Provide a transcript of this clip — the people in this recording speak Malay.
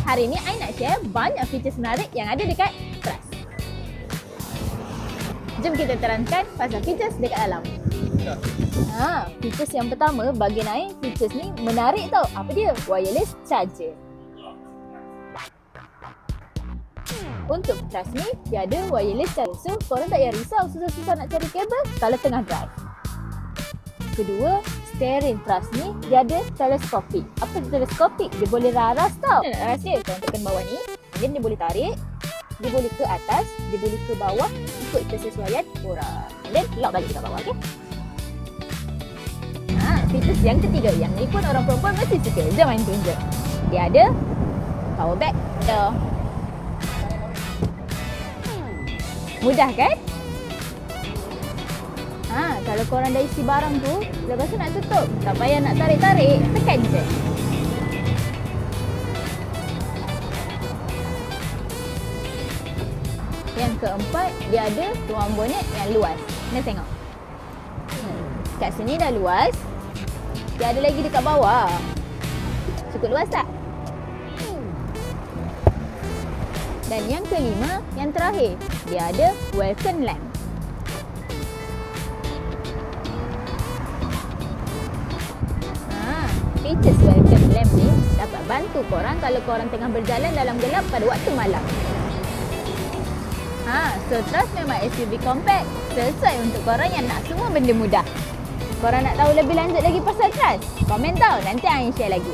Hari ni I nak share banyak features menarik yang ada dekat Trust. Jom kita terangkan pasal features dekat dalam. Features yang pertama bagi I, features ni menarik tau. Apa dia? Wireless charger. Untuk Trust ni, dia ada wireless charger. So, korang tak payah risau susah-susah nak cari kabel kalau tengah drive. Kedua, steering Trust ni, dia ada teleskopik. Apa teleskopik? Dia boleh raras tau. Nak raras dia, korang tekan bawah ni. Kemudian dia boleh tarik. Dia boleh ke atas, dia boleh ke bawah. Ikut kesesuaian korang. Kemudian lock balik dekat bawah, okay? Features yang ketiga, yang ni pun orang perempuan mesti suka. Jom main tunjuk. Dia ada power bank. Mudah kan? Kalau korang dah isi barang tu, lepas tu nak tutup, tak payah nak tarik-tarik, tekan je. Yang keempat, dia ada ruang bonet yang luas. Ni tengok. Kat sini dah luas. Dia ada lagi dekat bawah. Cukup luas tak? Dan yang kelima, yang terakhir, dia ada welcome lamp. Features welcome lamp ni dapat bantu korang kalau korang tengah berjalan dalam gelap pada waktu malam. So Trust memang SUV compact, sesuai untuk korang yang nak semua benda mudah. Korang nak tahu lebih lanjut lagi pasal Trust? Komen tau, nanti I share lagi.